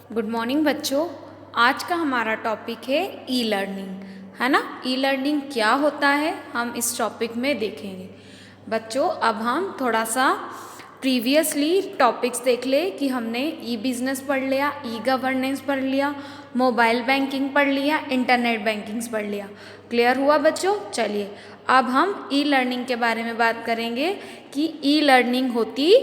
Good morning बच्चों। आज का हमारा टॉपिक है ई लर्निंग, है ना। ई लर्निंग क्या होता है हम इस टॉपिक में देखेंगे। बच्चों अब हम थोड़ा सा प्रीवियसली टॉपिक्स देख ले कि हमने ई बिज़नेस पढ़ लिया, ई गवर्नेंस पढ़ लिया, मोबाइल बैंकिंग पढ़ लिया, इंटरनेट बैंकिंग्स पढ़ लिया। क्लियर हुआ बच्चों? चलिए अब हम ई लर्निंग के बारे में बात करेंगे कि ई लर्निंग होती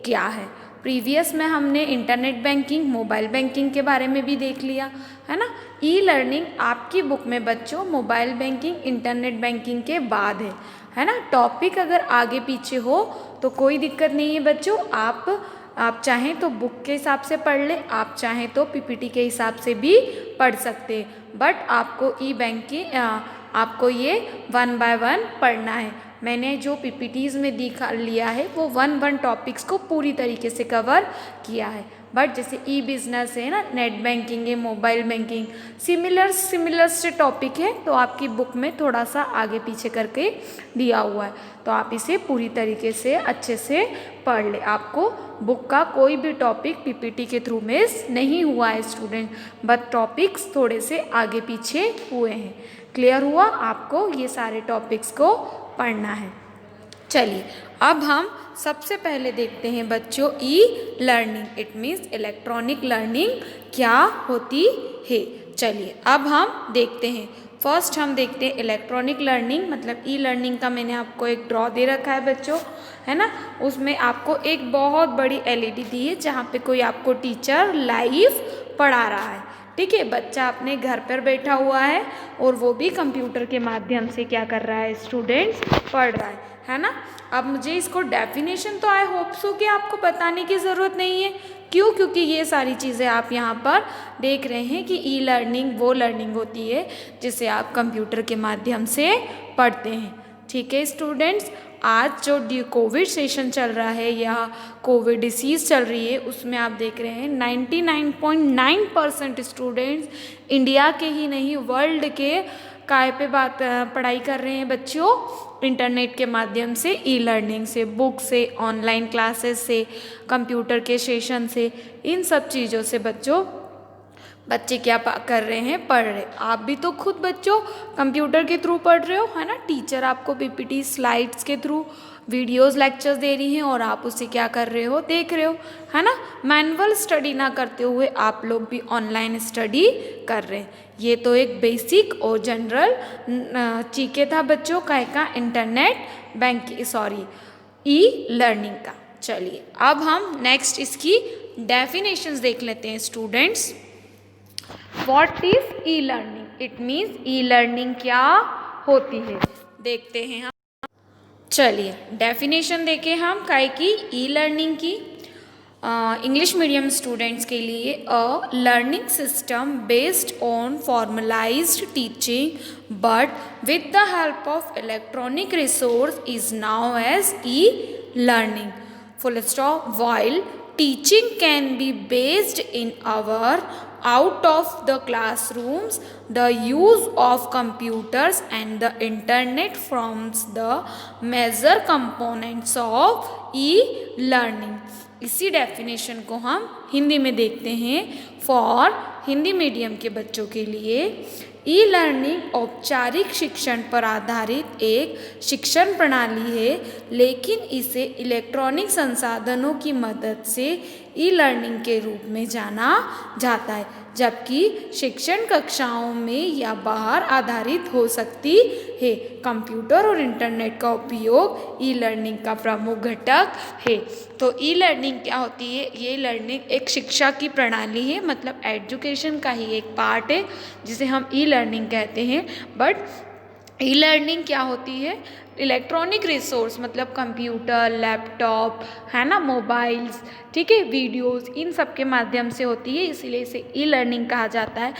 क्या है। प्रीवियस में हमने इंटरनेट बैंकिंग, मोबाइल बैंकिंग के बारे में भी देख लिया, है ना। ई लर्निंग आपकी बुक में बच्चों मोबाइल बैंकिंग, इंटरनेट बैंकिंग के बाद है ना। टॉपिक अगर आगे पीछे हो तो कोई दिक्कत नहीं है बच्चों, आप चाहें तो बुक के हिसाब से पढ़ ले, आप चाहें तो पीपीटी के हिसाब से भी पढ़ सकते हैं। बट आपको ई बैंकिंग आपको ये 1 बाय 1 पढ़ना है। मैंने जो पीपीटीज़ में दिखा लिया है वो 1 टॉपिक्स को पूरी तरीके से कवर किया है। बट जैसे ई बिज़नेस है ना, नेट बैंकिंग है, मोबाइल बैंकिंग, सिमिलर से टॉपिक है, तो आपकी बुक में थोड़ा सा आगे पीछे करके दिया हुआ है, तो आप इसे पूरी तरीके से अच्छे से पढ़ ले। आपको बुक का कोई भी टॉपिक पीपीटी के थ्रू मिस नहीं हुआ है स्टूडेंट, बट टॉपिक्स थोड़े से आगे पीछे हुए हैं। क्लियर हुआ? आपको ये सारे टॉपिक्स को पढ़ना है। चलिए अब हम सबसे पहले देखते हैं बच्चों e learning, it means electronic learning क्या होती है। चलिए अब हम देखते हैं। फर्स्ट हम देखते हैं इलेक्ट्रॉनिक लर्निंग मतलब ई लर्निंग का मैंने आपको एक ड्रॉ दे रखा है बच्चों, है ना। उसमें आपको एक बहुत बड़ी एलईडी दी है जहाँ पे कोई आपको टीचर लाइव पढ़ा रहा है। ठीक है, बच्चा अपने घर पर बैठा हुआ है और वो भी कंप्यूटर के माध्यम से क्या कर रहा है, स्टूडेंट्स पढ़ रहा है ना। अब मुझे इसको डेफिनेशन तो आई होप सो कि आपको बताने की ज़रूरत नहीं है। क्यों? क्योंकि ये सारी चीज़ें आप यहाँ पर देख रहे हैं कि ई लर्निंग वो लर्निंग होती है जिसे आप कंप्यूटर के माध्यम से पढ़ते हैं। ठीक है स्टूडेंट्स, आज जो कोविड सेशन चल रहा है या कोविड डिसीज़ चल रही है उसमें आप देख रहे हैं 99.9% स्टूडेंट्स इंडिया के ही नहीं वर्ल्ड के काय पे पढ़ाई कर रहे हैं बच्चों, इंटरनेट के माध्यम से, ई लर्निंग से, बुक से, ऑनलाइन क्लासेस से, कंप्यूटर के सेशन से, इन सब चीज़ों से बच्चे क्या कर रहे हैं, पढ़ रहे। आप भी तो खुद बच्चों कंप्यूटर के थ्रू पढ़ रहे हो, है ना। टीचर आपको पीपीटी स्लाइड्स के थ्रू वीडियोस लेक्चर्स दे रही हैं और आप उसे क्या कर रहे हो, देख रहे हो, है ना। मैनुअल स्टडी ना करते हुए आप लोग भी ऑनलाइन स्टडी कर रहे हैं। ये तो एक बेसिक और जनरल चीके था बच्चों का इंटरनेट बैंकिंग ई लर्निंग का। चलिए अब हम नेक्स्ट इसकी डेफिनेशंस देख लेते हैं students. What is e learning? It means e learning क्या होती है, देखते हैं हम। चलिए डेफिनेशन देखें हम काय की, ई लर्निंग की। इंग्लिश मीडियम स्टूडेंट्स के लिए a learning system based on formalised teaching but with the help of electronic resource is now as e learning. Full stop. While teaching can be based in our out of the classrooms, the use of computers and the internet forms the major components of e-learning। इसी definition को हम हिंदी में देखते हैं। For Hindi medium के बच्चों के लिए ई लर्निंग औपचारिक शिक्षण पर आधारित एक शिक्षण प्रणाली है, लेकिन इसे इलेक्ट्रॉनिक संसाधनों की मदद से ई लर्निंग के रूप में जाना जाता है, जबकि शिक्षण कक्षाओं में या बाहर आधारित हो सकती है। कंप्यूटर और इंटरनेट का उपयोग ई लर्निंग का प्रमुख घटक है। तो ई लर्निंग क्या होती है? ये लर्निंग एक शिक्षा की प्रणाली है, मतलब एजुकेशन का ही एक पार्ट है जिसे हम ई लर्निंग कहते हैं। बट ई लर्निंग क्या होती है? इलेक्ट्रॉनिक रिसोर्स मतलब कंप्यूटर, लैपटॉप, है ना, मोबाइल्स, ठीक है, वीडियोस, इन सब के माध्यम से होती है, इसीलिए इसे ई लर्निंग कहा जाता है।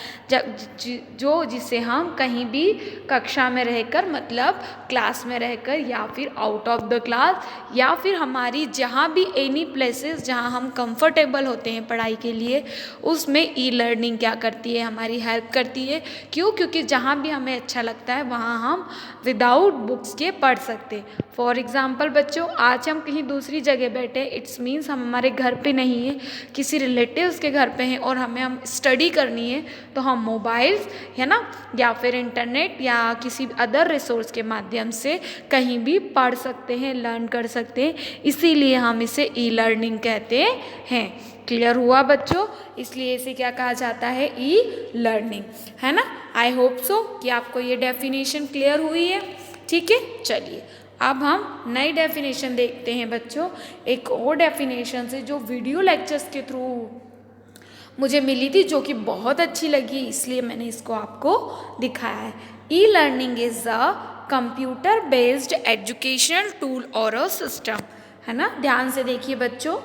जिसे हम कहीं भी कक्षा में रहकर मतलब क्लास में रहकर या फिर आउट ऑफ द क्लास या फिर हमारी जहाँ भी एनी प्लेसेस जहाँ हम कंफर्टेबल होते हैं पढ़ाई के लिए, उसमें ई लर्निंग क्या करती है, हमारी हेल्प करती है। क्यों? क्योंकि जहाँ भी हमें अच्छा लगता है वहाँ हम विदाउट बुक्स के पढ़ पढ़ सकते। फॉर एग्ज़ाम्पल बच्चों, आज हम कहीं दूसरी जगह बैठे, इट्स मीन्स हम हमारे घर पे नहीं हैं, किसी रिलेटिव्स के घर पे हैं और हम स्टडी करनी है, तो हम मोबाइल्स है ना, या फिर इंटरनेट या किसी अदर रिसोर्स के माध्यम से कहीं भी पढ़ सकते हैं, लर्न कर सकते हैं। इसीलिए हम इसे ई लर्निंग कहते हैं। क्लियर हुआ बच्चों? इसलिए इसे क्या कहा जाता है? ई लर्निंग, है ना। आई होप सो कि आपको ये डेफिनेशन क्लियर हुई है। ठीक है, चलिए अब हम नई डेफिनेशन देखते हैं बच्चों। एक और डेफिनेशन से जो वीडियो लेक्चर्स के थ्रू मुझे मिली थी, जो कि बहुत अच्छी लगी, इसलिए मैंने इसको आपको दिखाया है। ई learning is a computer based educational tool और अ सिस्टम, है ना। ध्यान से देखिए बच्चों,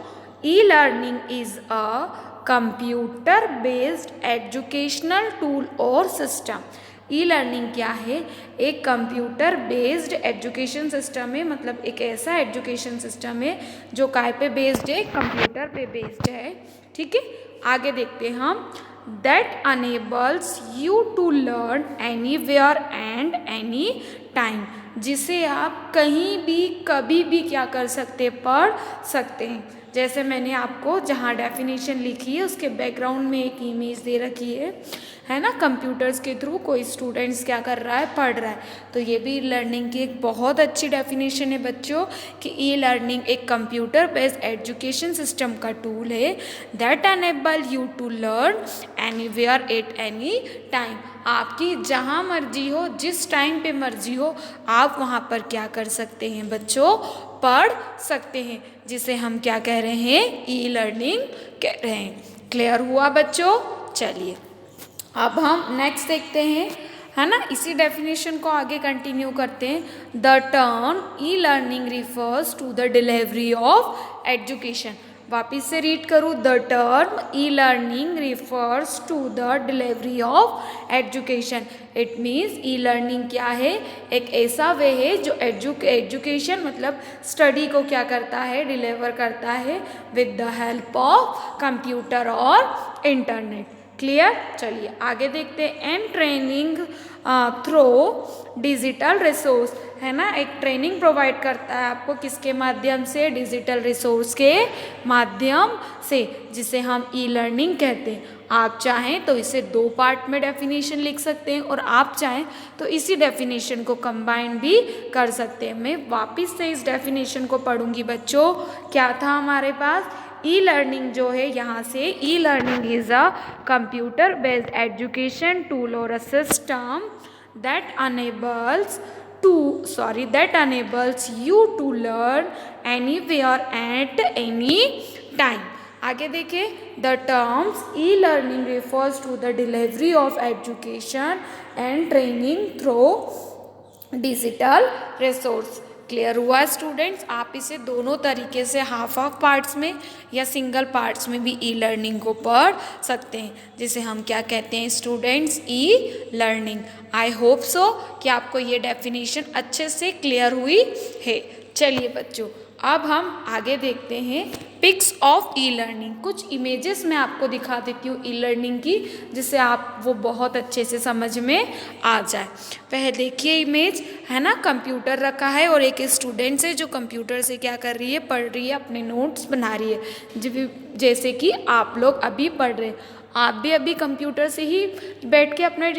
ई learning is a computer based educational tool और सिस्टम। ई लर्निंग क्या है? एक कंप्यूटर बेस्ड एजुकेशन सिस्टम है, मतलब एक ऐसा एजुकेशन सिस्टम है जो काय पे बेस्ड है? कंप्यूटर पे बेस्ड है। ठीक है, आगे देखते हैं हम। That enables you to learn anywhere and any time, जिसे आप कहीं भी कभी भी क्या कर सकते? पढ़ सकते हैं। जैसे मैंने आपको जहाँ डेफिनेशन लिखी है उसके बैकग्राउंड में एक इमेज दे रखी है ना। कंप्यूटर्स के थ्रू कोई स्टूडेंट्स क्या कर रहा है? पढ़ रहा है। तो ये भी लर्निंग की एक बहुत अच्छी डेफिनेशन है बच्चों, कि ई लर्निंग एक कंप्यूटर बेस्ड एजुकेशन सिस्टम का टूल है that enable you to learn anywhere at any time. आपकी जहाँ मर्जी हो, जिस टाइम पे मर्जी हो, आप वहाँ पर क्या कर सकते हैं बच्चों? पढ़ सकते हैं, जिसे हम क्या कह रहे हैं? ई लर्निंग कह रहे हैं। क्लियर हुआ बच्चों? चलिए अब हम नेक्स्ट देखते हैं, है ना। इसी डेफिनेशन को आगे कंटिन्यू करते हैं। The term e learning refers to the delivery of education. वापिस से रीड करूँ। The term e learning refers to the delivery of education. It means e learning क्या है? एक ऐसा वे है जो एजुकेशन मतलब स्टडी को क्या करता है? डिलीवर करता है with the help of computer और इंटरनेट। क्लियर? चलिए आगे देखते हैं। And training through digital resource, है ना। एक ट्रेनिंग प्रोवाइड करता है आपको, किसके माध्यम से? डिजिटल रिसोर्स के माध्यम से, जिसे हम ई लर्निंग कहते हैं। आप चाहें तो इसे दो पार्ट में डेफिनेशन लिख सकते हैं, और आप चाहें तो इसी डेफिनेशन को कंबाइन भी कर सकते हैं। मैं वापस से इस डेफिनेशन को पढ़ूंगी बच्चों। क्या था हमारे पास? ई लर्निंग जो है, यहाँ से e learning is a computer based education tool और a system that enables you to learn anywhere at any time। आगे देखिए। The terms e learning refers to the delivery of education and training through digital resource। Clear हुआ students? आप इसे दोनों तरीके से half parts में या सिंगल पार्ट्स में भी ई लर्निंग को पढ़ सकते हैं, जिसे हम क्या कहते हैं students? E learning. I hope so कि आपको ये डेफिनेशन अच्छे से क्लियर हुई है। चलिए बच्चों अब हम आगे देखते हैं पिक्स ऑफ ई लर्निंग। कुछ इमेजेस मैं आपको दिखा देती हूँ ई लर्निंग की, जिससे आप वो बहुत अच्छे से समझ में आ जाए। वह देखिए इमेज, है ना। कंप्यूटर रखा है और एक स्टूडेंट है जो कंप्यूटर से क्या कर रही है? पढ़ रही है, अपने नोट्स बना रही है, जैसे कि आप लोग अभी पढ़ रहे हैं। आप भी अभी कंप्यूटर से ही बैठ के अपने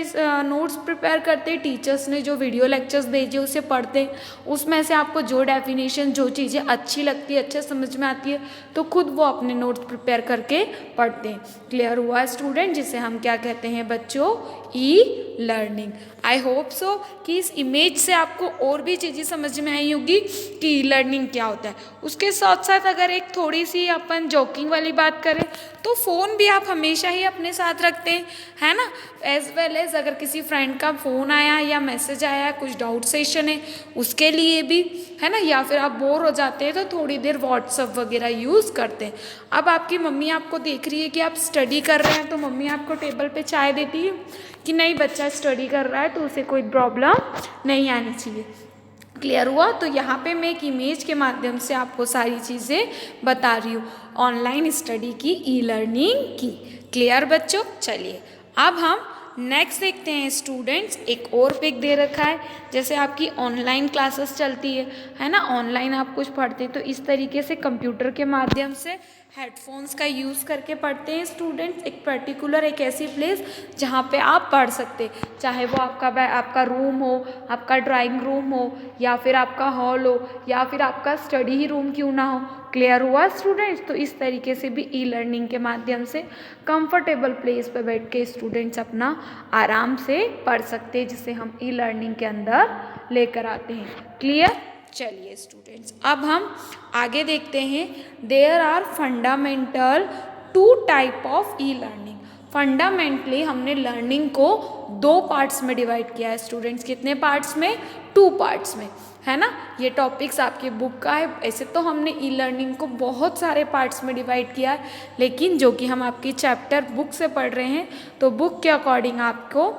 नोट्स प्रिपेयर करते हैं। टीचर्स ने जो वीडियो लेक्चर्स भेजे उसे पढ़ते हैं, उसमें से आपको जो डेफिनेशन, जो चीज़ें अच्छी लगती है, अच्छे समझ में आती है, तो खुद वो अपने नोट्स प्रिपेयर करके पढ़ते हैं। क्लियर हुआ स्टूडेंट? जिसे हम क्या कहते हैं बच्चों? E learning. I hope so कि इस इमेज से आपको और भी चीज़ें समझ में आई होगी कि ई लर्निंग क्या होता है। उसके साथ साथ अगर एक थोड़ी सी अपन जोकिंग वाली बात करें तो फ़ोन भी आप हमेशा ही अपने साथ रखते हैं, है ना। एज वेल एज अगर किसी फ्रेंड का फ़ोन आया या मैसेज आया, कुछ डाउट सेशन है, उसके लिए भी, है ना। या फिर आप बोर हो जाते हैं तो थोड़ी देर व्हाट्सअप वगैरह यूज़ करते हैं। अब आपकी मम्मी आपको देख रही है कि आप स्टडी कर रहे हैं, तो मम्मी आपको टेबल पे चाय देती है कि नहीं बच्चा स्टडी कर रहा है तो उसे कोई प्रॉब्लम नहीं आनी चाहिए। क्लियर हुआ? तो यहाँ पे मैं एक इमेज के माध्यम से आपको सारी चीज़ें बता रही हूँ ऑनलाइन स्टडी की, ई लर्निंग की। क्लियर बच्चों? चलिए अब हम नेक्स्ट देखते हैं स्टूडेंट्स, एक और पिक दे रखा है, जैसे आपकी ऑनलाइन क्लासेस चलती है ना, ऑनलाइन आप कुछ पढ़ते हैं तो इस तरीके से कंप्यूटर के माध्यम से हेडफोन्स का यूज़ करके पढ़ते हैं स्टूडेंट्स। एक पर्टिकुलर एक ऐसी प्लेस जहाँ पे आप पढ़ सकते, चाहे वो आपका रूम हो, आपका ड्राइंग रूम हो, या फिर आपका हॉल हो, या फिर आपका स्टडी ही रूम क्यों ना हो। क्लियर हुआ स्टूडेंट्स? तो इस तरीके से भी ई लर्निंग के माध्यम से कंफर्टेबल प्लेस पे बैठ के स्टूडेंट्स अपना आराम से पढ़ सकते हैं, जिसे हम ई लर्निंग के अंदर लेकर आते हैं। क्लियर? चलिए स्टूडेंट्स, अब हम आगे देखते हैं। There are fundamental two type of e learning. Fundamentally हमने लर्निंग को दो पार्ट्स में डिवाइड किया है स्टूडेंट्स। कितने पार्ट्स में? 2 पार्ट्स में, है ना। ये टॉपिक्स आपकी बुक का है। ऐसे तो हमने ई लर्निंग को बहुत सारे पार्ट्स में डिवाइड किया है, लेकिन जो कि हम आपकी चैप्टर बुक से पढ़ रहे हैं, तो बुक के अकॉर्डिंग आपको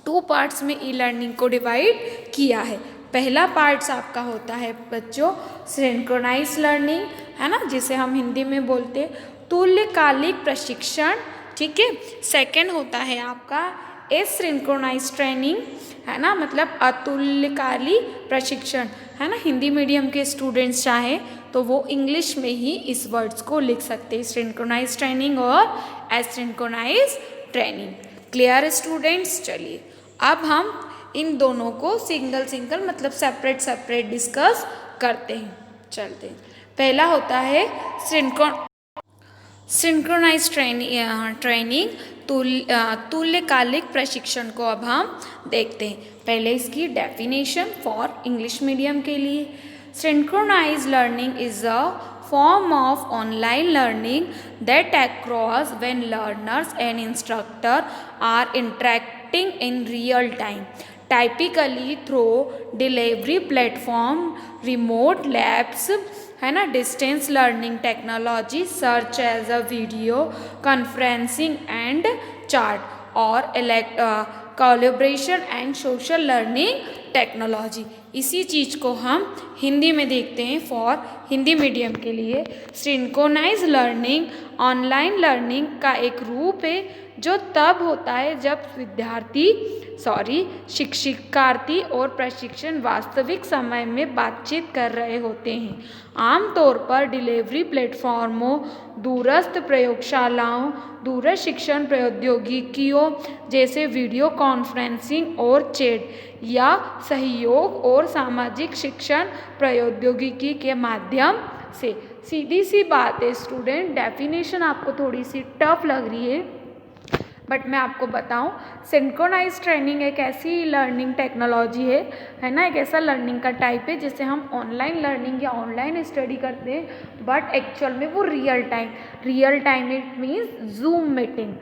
2 पार्ट्स में ई लर्निंग को डिवाइड किया है। पहला पार्ट्स आपका होता है बच्चों सिंक्रोनाइज लर्निंग, है ना, जिसे हम हिंदी में बोलते हैं तुल्यकालिक प्रशिक्षण, ठीक है। सेकंड होता है आपका एसिंक्रोनाइज ट्रेनिंग, है ना, मतलब अतुल्यकालिक प्रशिक्षण, है ना। हिंदी मीडियम के स्टूडेंट्स चाहे तो वो इंग्लिश में ही इस वर्ड्स को लिख सकते हैं, सिंक्रोनाइज ट्रेनिंग और एसिंक्रोनाइज ट्रेनिंग। Clear students? चलिए अब हम इन दोनों को सिंगल मतलब सेपरेट डिस्कस करते हैं। चलते हैं। पहला होता है सिंक्रोनाइज ट्रेनिंग तुल्यकालिक प्रशिक्षण को अब हम देखते हैं। पहले इसकी डेफिनेशन फॉर इंग्लिश मीडियम के लिए। Synchronise learning is a form of online learning that occurs when learners and instructor are interacting in real time, typically through delivery platform, remote labs, है ना, डिस्टेंस लर्निंग टेक्नोलॉजी सर्च as a video conferencing and chat और collaboration and social learning technology. इसी चीज़ को हम हिंदी में देखते हैं फॉर हिंदी मीडियम के लिए। सिंक्रोनाइज लर्निंग ऑनलाइन लर्निंग का एक रूप है जो तब होता है जब शिक्षार्थी और प्रशिक्षण वास्तविक समय में बातचीत कर रहे होते हैं, आमतौर पर डिलीवरी प्लेटफॉर्मों, दूरस्थ प्रयोगशालाओं, दूरस्थ शिक्षण प्रौद्योगिकियों जैसे वीडियो कॉन्फ्रेंसिंग और चैट, या सहयोग और सामाजिक शिक्षण प्रौद्योगिकी के माध्यम से। सीधी सी बात है स्टूडेंट, डेफिनेशन आपको थोड़ी सी टफ लग रही है, बट मैं आपको बताऊं, सिंक्रोनाइज ट्रेनिंग एक ऐसी लर्निंग टेक्नोलॉजी है ना, एक ऐसा लर्निंग का टाइप है जिसे हम ऑनलाइन लर्निंग या ऑनलाइन स्टडी करते हैं, बट एक्चुअल में वो real time it means zoom meeting.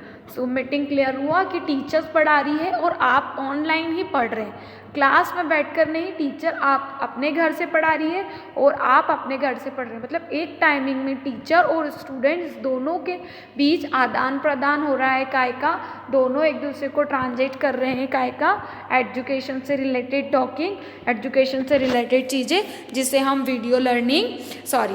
Clear हुआ कि टीचर्स पढ़ा रही है और आप ऑनलाइन ही पढ़ रहे हैं, क्लास में बैठकर नहीं, टीचर आप अपने घर से पढ़ा रही है और आप अपने घर से पढ़ रहे हैं, मतलब एक टाइमिंग में टीचर और स्टूडेंट्स दोनों के बीच आदान प्रदान हो रहा है, काय का दोनों एक दूसरे को ट्रांसलेट कर रहे हैं, काय का एजुकेशन से रिलेटेड टॉकिंग, एजुकेशन से रिलेटेड चीज़ें, जिसे हम वीडियो लर्निंग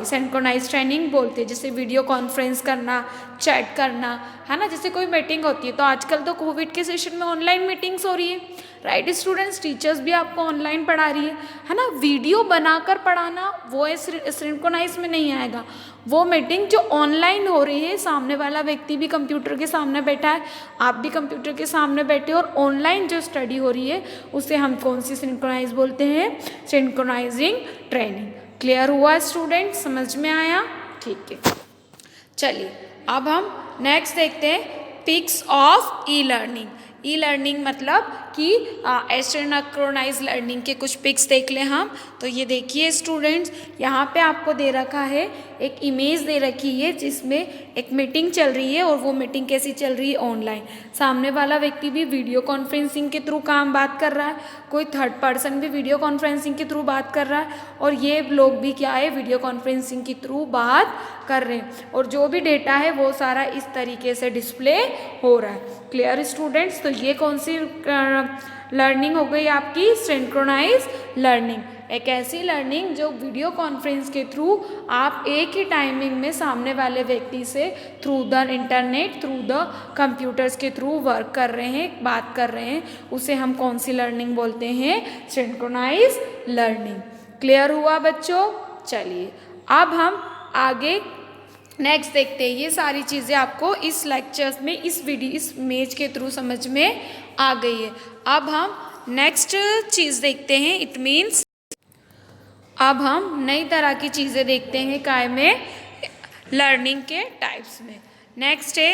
सिंक्रोनाइज ट्रेनिंग बोलते हैं, जैसे वीडियो कॉन्फ्रेंस करना, चैट करना, है ना। जैसे कोई मीटिंग होती है तो आजकल तो कोविड के सेशन में ऑनलाइन मीटिंग्स हो रही है, राइट स्टूडेंट्स। टीचर्स भी आपको ऑनलाइन पढ़ा रही है ना। वीडियो बनाकर पढ़ाना वो सिंक्रोनाइज में नहीं आएगा। वो मीटिंग जो ऑनलाइन हो रही है, सामने वाला व्यक्ति भी कंप्यूटर के सामने बैठा है, आप भी कंप्यूटर के सामने बैठे हो, और ऑनलाइन जो स्टडी हो रही है उसे हम कौन सी सिंक्रोनाइज बोलते हैं? Synchronising training. क्लियर हुआ स्टूडेंट? समझ में आया? ठीक है। चलिए अब हम नेक्स्ट देखते हैं पिक्स ऑफ ई लर्निंग मतलब कि एसिंक्रोनाइज लर्निंग के कुछ पिक्स देख लें हम। तो ये देखिए स्टूडेंट्स, यहाँ पे आपको दे रखा है, एक इमेज दे रखी है जिसमें एक मीटिंग चल रही है, और वो मीटिंग कैसी चल रही है? ऑनलाइन। सामने वाला व्यक्ति भी वीडियो कॉन्फ्रेंसिंग के थ्रू बात कर रहा है, कोई थर्ड पर्सन भी वीडियो कॉन्फ्रेंसिंग के थ्रू बात कर रहा है, और ये लोग भी क्या है? वीडियो कॉन्फ्रेंसिंग के थ्रू बात कर रहे हैं, और जो भी डेटा है वो सारा इस तरीके से डिस्प्ले हो रहा है। Clear students? तो ये कौन सी लर्निंग हो गई आपकी? Synchronise learning. एक ऐसी लर्निंग जो वीडियो कॉन्फ्रेंस के थ्रू आप एक ही टाइमिंग में सामने वाले व्यक्ति से through the internet, through the computers के थ्रू वर्क कर रहे हैं, बात कर रहे हैं, उसे हम कौन सी लर्निंग बोलते हैं? Synchronise learning. क्लियर हुआ बच्चों? चलिए अब हम आगे नेक्स्ट देखते हैं। ये सारी चीज़ें आपको इस लेक्चर्स में, इस इमेज के थ्रू समझ में आ गई है। अब हम नेक्स्ट चीज़ देखते हैं। इट मीन्स अब हम नई तरह की चीज़ें देखते हैं काय में, लर्निंग के टाइप्स में। नेक्स्ट है,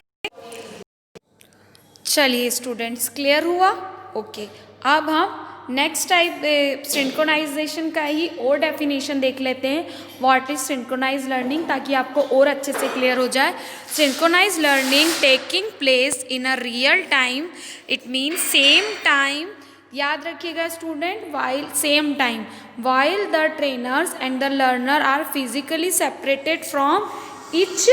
चलिए स्टूडेंट्स क्लियर हुआ? ओके अब हम नेक्स्ट टाइप सिंक्रोनाइजेशन का ही और डेफिनेशन देख लेते हैं। व्हाट इज सिंक्रोनाइज लर्निंग, ताकि आपको और अच्छे से क्लियर हो जाए। Synchronise learning taking place in a real time, it means same time, याद रखिएगा student, while same time while the trainers and the learner are physically separated from each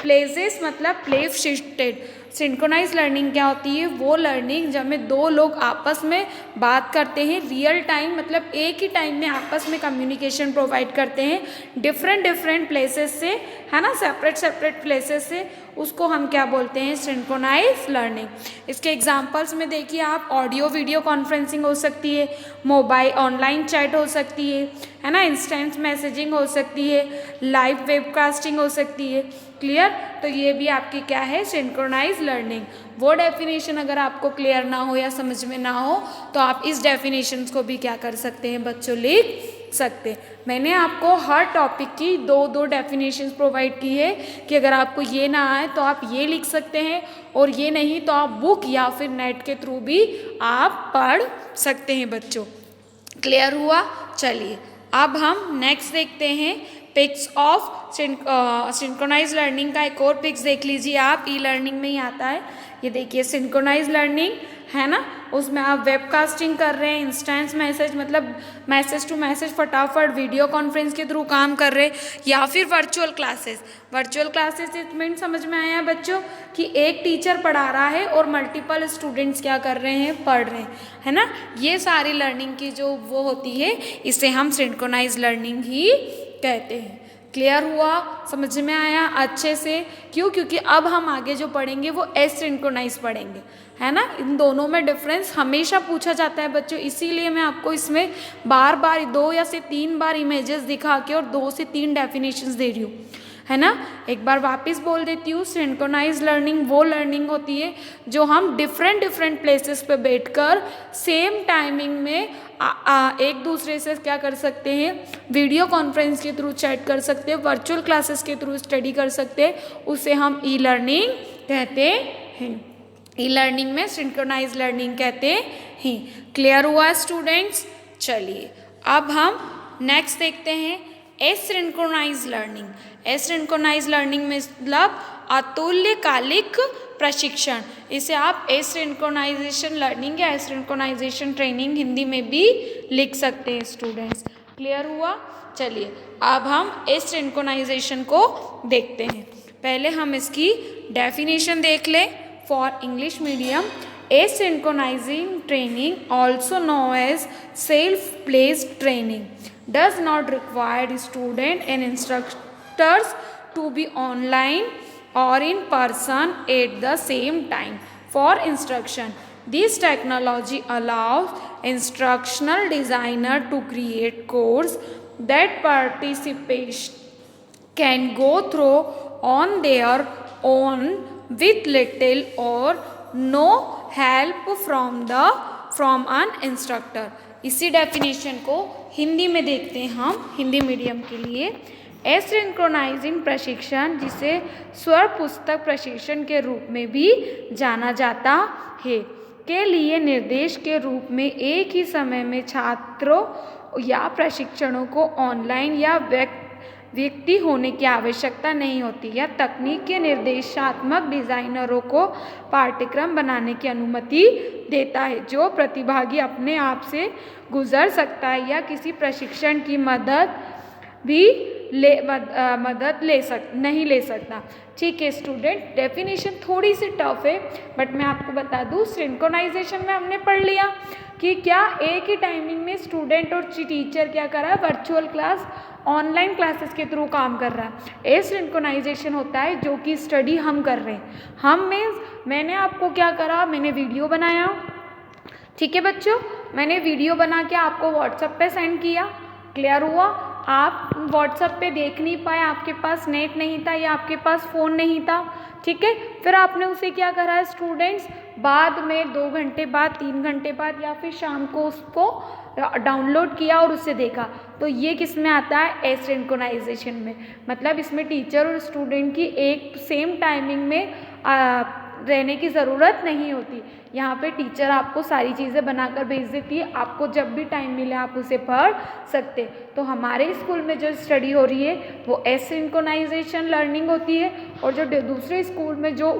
places, मतलब प्लेस शिफ्टेड। सिंक्रोनाइज लर्निंग क्या होती है? वो learning जब में दो लोग आपस में बात करते हैं रियल टाइम, मतलब एक ही टाइम में आपस में कम्युनिकेशन प्रोवाइड करते हैं डिफरेंट प्लेसेस से, है ना, सेपरेट प्लेसेस से, उसको हम क्या बोलते हैं? Synchronise learning. इसके एग्जांपल्स में देखिए आप, ऑडियो वीडियो कॉन्फ्रेंसिंग हो सकती है, मोबाइल ऑनलाइन चैट हो सकती है ना, इंस्टेंट मैसेजिंग हो सकती है, लाइव वेबकास्टिंग हो सकती है। क्लियर? तो ये भी आपकी क्या है? Synchronise learning. वो डेफिनेशन अगर आपको क्लियर ना हो या समझ में ना हो तो आप इस डेफिनेशन को भी क्या कर सकते हैं बच्चों? लिख सकते। मैंने आपको हर टॉपिक की दो डेफिनेशंस प्रोवाइड की है कि अगर आपको ये ना आए तो आप ये लिख सकते हैं, और ये नहीं तो आप बुक या फिर नेट के थ्रू भी आप पढ़ सकते हैं बच्चों। क्लियर हुआ? चलिए अब हम नेक्स्ट देखते हैं पिक्स ऑफ सिंक्रोनाइज लर्निंग का एक और पिक्स देख लीजिए आप, ई लर्निंग में ही आता है। ये देखिए सिंक्रोनाइज लर्निंग है ना, उसमें आप वेबकास्टिंग कर रहे हैं, इंस्टेंट मैसेज मतलब मैसेज टू मैसेज फटाफट वीडियो कॉन्फ्रेंस के थ्रू काम कर रहे हैं, या फिर virtual classes. Virtual classes mean समझ में आया बच्चों कि एक टीचर पढ़ा रहा है और मल्टीपल स्टूडेंट्स क्या कर रहे हैं? पढ़ रहे हैं, है ना। ये सारी लर्निंग की जो वो होती है इसे हम सिंक्रोनाइज लर्निंग ही कहते हैं। क्लियर हुआ? समझ में आया अच्छे से? क्यों? क्योंकि अब हम आगे जो पढ़ेंगे वो एसिंक्रोनाइज पढ़ेंगे, है ना। इन दोनों में डिफरेंस हमेशा पूछा जाता है बच्चों, इसीलिए मैं आपको इसमें बार बार 2 या 3 बार इमेजेस दिखा के और 2 से 3 डेफिनेशंस दे रही हूँ, है ना। एक बार वापस बोल देती हूँ, सिंक्रोनाइज लर्निंग वो लर्निंग होती है जो हम डिफरेंट प्लेसेस पे बैठकर सेम टाइमिंग में एक दूसरे से क्या कर सकते हैं? वीडियो कॉन्फ्रेंस के थ्रू चैट कर सकते हैं, वर्चुअल क्लासेस के थ्रू स्टडी कर सकते हैं, उसे हम ई लर्निंग कहते हैं। ई लर्निंग में सिंक्रोनाइज लर्निंग कहते हैं। क्लियर हुआ स्टूडेंट्स? चलिए अब हम नेक्स्ट देखते हैं एसिंक्रोनाइज लर्निंग। एसिंक्रोनाइज लर्निंग में मतलब अतुल्यकालिक प्रशिक्षण, इसे आप एसिंक्रोनाइजेशन लर्निंग या एसिंक्रोनाइजेशन ट्रेनिंग हिंदी में भी लिख सकते हैं स्टूडेंट्स। क्लियर हुआ? चलिए अब हम एसिंक्रोनाइजेशन को देखते हैं। पहले हम इसकी डेफिनेशन देख लें। For English medium, asynchronizing training, also known as self-paced training, does not require student and instructors to be online or in person at the same time for instruction. This technology allows instructional designer to create course that participants can go through on their own with little or no help from an instructor. इसी definition को हिंदी में देखते हैं हम, Hindi medium के लिए। एसिंक्रोनाइजिंग प्रशिक्षण, जिसे स्वर पुस्तक प्रशिक्षण के रूप में भी जाना जाता है, के लिए निर्देश के रूप में एक ही समय में छात्रों या प्रशिक्षणों को ऑनलाइन या व्यक्ति होने की आवश्यकता नहीं होती, या तकनीक के निर्देशात्मक डिजाइनरों को पाठ्यक्रम बनाने की अनुमति देता है, जो प्रतिभागी अपने आप से गुजर सकता है या किसी प्रशिक्षण की मदद भी मदद नहीं ले सकता। ठीक है स्टूडेंट, डेफिनेशन थोड़ी सी टफ है बट मैं आपको बता दूँ, सिंक्रोनाइजेशन में हमने पढ़ लिया कि क्या एक ही टाइमिंग में स्टूडेंट और टीचर क्या कर रहा है, वर्चुअल क्लास ऑनलाइन क्लासेस के थ्रू काम कर रहा है। एसिंक्रोनाइजेशन होता है जो कि स्टडी हम कर रहे हैं। हम मीन्स मैंने आपको क्या करा, मैंने वीडियो बनाया, ठीक है बच्चों, मैंने वीडियो बना के आपको व्हाट्सएप पे सेंड किया, क्लियर हुआ। आप व्हाट्सएप पे देख नहीं पाए, आपके पास नेट नहीं था या आपके पास फ़ोन नहीं था, ठीक है, फिर आपने उसे क्या करा है स्टूडेंट्स, बाद में 2 घंटे बाद, 3 घंटे बाद या फिर शाम को उसको डाउनलोड किया और उसे देखा। तो ये किस में आता है, एसिंक्रोनाइजेशन में। मतलब इसमें टीचर और स्टूडेंट की एक सेम टाइमिंग में रहने की ज़रूरत नहीं होती। यहाँ पे टीचर आपको सारी चीज़ें बनाकर भेज देती है, आपको जब भी टाइम मिले आप उसे पढ़ सकते। तो हमारे स्कूल में जो स्टडी हो रही है वो एसिंक्रोनाइजेशन लर्निंग होती है, और जो दूसरे स्कूल में जो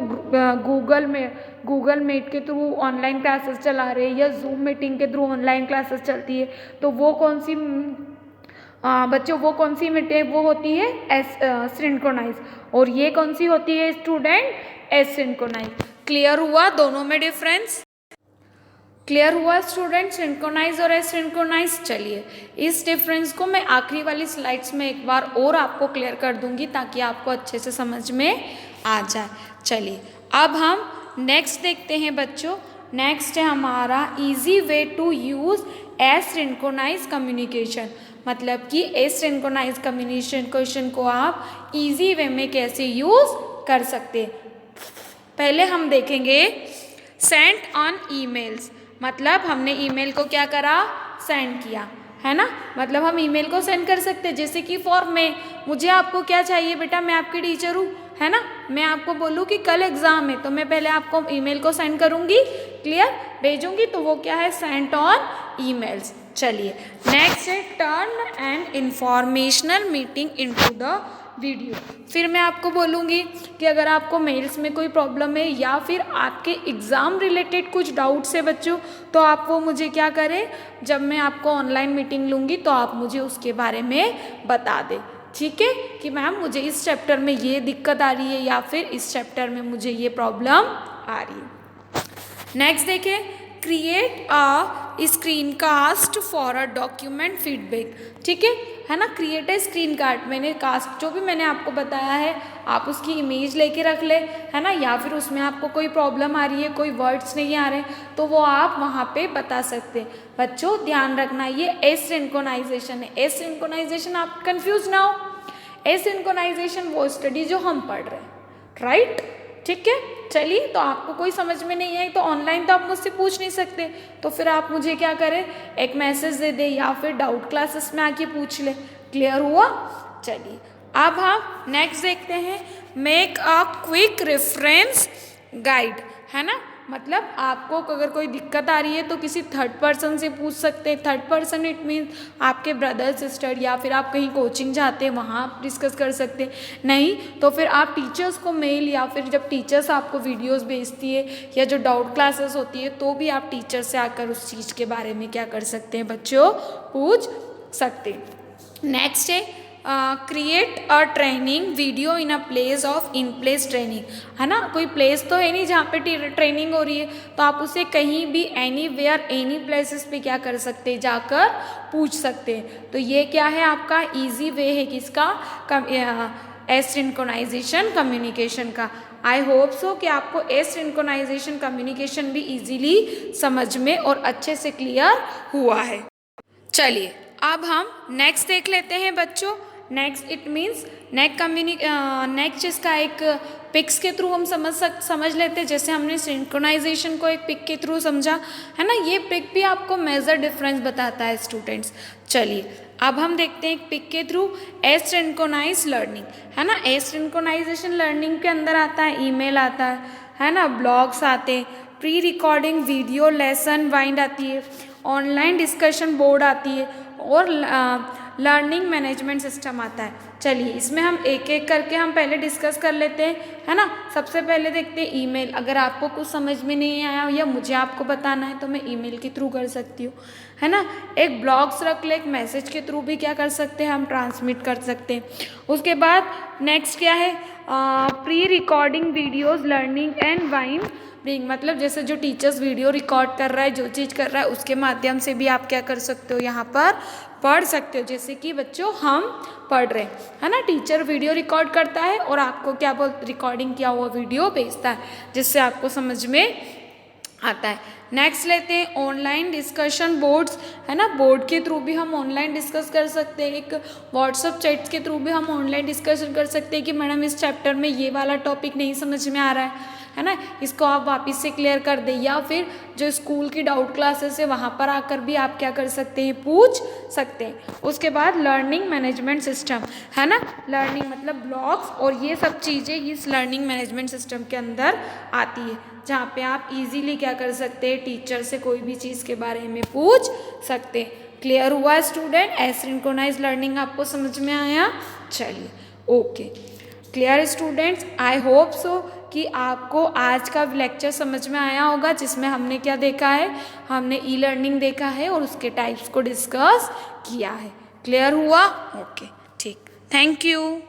गूगल मीट के थ्रू ऑनलाइन क्लासेस चला रहे हैं या जूम मीटिंग के थ्रू ऑनलाइन क्लासेस चलती है, तो वो कौन सी बच्चों वो कौन सी मीटिंग, वो होती है सिंक्रोनाइज, और ये कौन सी होती है स्टूडेंट, एसिंक्रोनाइज। क्लियर हुआ दोनों में डिफरेंस? क्लियर हुआ स्टूडेंट, सिंक्रोनाइज और एसिंक्रोनाइज। चलिए इस डिफरेंस को मैं आखिरी वाली स्लाइड्स में एक बार और आपको क्लियर कर दूंगी ताकि आपको अच्छे से समझ में आ जाए। चलिए अब हम नेक्स्ट देखते हैं बच्चों। नेक्स्ट है हमारा easy way to use asynchronous communication. मतलब कि एसिंक्रोनाइज कम्युनिकेशन को आप इजी वे में कैसे यूज़ कर सकते हैं। पहले हम देखेंगे सेंड ऑन ईमेल्स। मतलब हमने ईमेल को क्या करा, सेंड किया, है ना। मतलब हम ईमेल को सेंड कर सकते हैं, जैसे कि फॉर मैं, मुझे आपको क्या चाहिए बेटा, मैं आपकी टीचर हूँ, है ना, मैं आपको बोलूँ कि कल एग्ज़ाम है तो मैं पहले आपको ईमेल को सेंड करूँगी, क्लियर, भेजूँगी, तो वो क्या है, सेंड ऑन ईमेल्स। चलिए नेक्स्ट है turn an informational meeting into the video. फिर मैं आपको बोलूँगी कि अगर आपको मेल्स में कोई प्रॉब्लम है या फिर आपके एग्ज़ाम रिलेटेड कुछ डाउट्स है बच्चों, तो आप वो मुझे क्या करें, जब मैं आपको ऑनलाइन मीटिंग लूँगी तो आप मुझे उसके बारे में बता दें, ठीक है, कि मैम मुझे इस चैप्टर में ये दिक्कत आ रही है या फिर इस चैप्टर में मुझे ये प्रॉब्लम आ रही है। नेक्स्ट देखें, create a screen cast for a document feedback. ठीक है ना, क्रिएट ए स्क्रीन कार्ड, मैंने कास्ट जो भी मैंने आपको बताया है आप उसकी इमेज लेके रख ले, है ना, या फिर उसमें आपको कोई प्रॉब्लम आ रही है, कोई वर्ड्स नहीं आ रहे तो वो आप वहाँ पे बता सकते हैं। बच्चों ध्यान रखना ये एसिंक्रोनाइजेशन है, एसिंक्रोनाइजेशन आप कंफ्यूज ना हो, एसिंक्रोनाइजेशन वो स्टडी जो हम पढ़ रहे हैं, राइट, ठीक है। चलिए, तो आपको कोई समझ में नहीं आई तो ऑनलाइन तो आप मुझसे पूछ नहीं सकते, तो फिर आप मुझे क्या करें, एक मैसेज दे दे या फिर डाउट क्लासेस में आके पूछ ले। क्लियर हुआ? चलिए अब हम नेक्स्ट देखते हैं, make a quick reference guide, है ना, मतलब आपको अगर कोई दिक्कत आ रही है तो किसी थर्ड पर्सन से पूछ सकते हैं। थर्ड पर्सन इट मीन्स आपके ब्रदर सिस्टर, या फिर आप कहीं कोचिंग जाते हैं वहाँ आप डिस्कस कर सकते हैं, नहीं तो फिर आप टीचर्स को मेल, या फिर जब टीचर्स आपको वीडियोस भेजती है या जो डाउट क्लासेस होती है तो भी आप टीचर से आकर उस चीज़ के बारे में क्या कर सकते हैं बच्चों, पूछ सकते हैं। नेक्स्ट है create a training video in a place of in place training, है ना, कोई प्लेस तो है नहीं जहाँ पे ट्रेनिंग हो रही है, तो आप उसे कहीं भी एनी वेयर एनी प्लेसेस पे क्या कर सकते हैं, जाकर पूछ सकते हैं। तो ये क्या है, आपका इजी वे है किसका, एसिंक्रोनाइजेशन कम्युनिकेशन का। आई होप सो कि आपको एसिंक्रोनाइजेशन कम्युनिकेशन भी इजीली समझ में और अच्छे से क्लियर हुआ है। चलिए अब हम नेक्स्ट देख लेते हैं बच्चों। नेक्स्ट इट मीन्स नेक्स्ट इसका एक पिक्स के थ्रू हम समझ लेते हैं, जैसे हमने सिंक्रोनाइजेशन को एक पिक के थ्रू समझा, है ना, ये पिक भी आपको मेजर डिफरेंस बताता है स्टूडेंट्स। चलिए अब हम देखते हैं एक पिक के थ्रू एसिंक्रोनाइज लर्निंग, है ना, एसिंक्रोनाइजेशन लर्निंग के अंदर आता है ईमेल आता है ना, ब्लॉग्स आते हैं, pre recording video lesson wind आती है, ऑनलाइन डिस्कशन बोर्ड आती है और लर्निंग मैनेजमेंट सिस्टम आता है। चलिए इसमें हम एक एक करके हम पहले डिस्कस कर लेते हैं, है ना। सबसे पहले देखते हैं ईमेल। अगर आपको कुछ समझ में नहीं आया या मुझे आपको बताना है तो मैं ईमेल के थ्रू कर सकती हूँ, है ना। एक ब्लॉग्स रख ले, एक मैसेज के थ्रू भी क्या कर सकते हैं हम ट्रांसमिट कर सकते हैं। उसके बाद नेक्स्ट क्या है, pre recording videos learning and wine bing, मतलब जैसे जो टीचर्स वीडियो रिकॉर्ड कर रहा है, जो चीज़ कर रहा है उसके माध्यम से भी आप क्या कर सकते हो, यहाँ पर पढ़ सकते हो। जैसे कि बच्चों हम पढ़ रहे हैं, है ना, टीचर वीडियो रिकॉर्ड करता है और आपको क्या रिकॉर्डिंग किया हुआ वीडियो भेजता है, जिससे आपको समझ में आता है। नेक्स्ट लेते हैं ऑनलाइन डिस्कशन बोर्ड्स, है ना। बोर्ड के थ्रू भी हम ऑनलाइन डिस्कस कर सकते हैं। एक व्हाट्सअप चैट्स के थ्रू भी हम ऑनलाइन डिस्कशन कर सकते हैं कि मैडम इस चैप्टर में ये वाला टॉपिक नहीं समझ में आ रहा है ना, इसको आप वापस से क्लियर कर दें। या फिर जो स्कूल की डाउट क्लासेस है वहाँ पर आकर भी आप क्या कर सकते हैं, पूछ सकते हैं। उसके बाद लर्निंग मैनेजमेंट सिस्टम, है ना, लर्निंग मतलब ब्लॉग्स और ये सब चीज़ें इस लर्निंग मैनेजमेंट सिस्टम के अंदर आती है, जहाँ पे आप इजीली क्या कर सकते हैं, टीचर से कोई भी चीज़ के बारे में पूछ सकते हैं। क्लियर हुआ स्टूडेंट? एसिंक्रोनाइज लर्निंग आपको समझ में आया? चलिए okay, clear students, I hope so कि आपको आज का लेक्चर समझ में आया होगा, जिसमें हमने क्या देखा है, हमने ई लर्निंग देखा है और उसके टाइप्स को डिस्कस किया है। क्लियर हुआ? ओके ठीक, थैंक यू।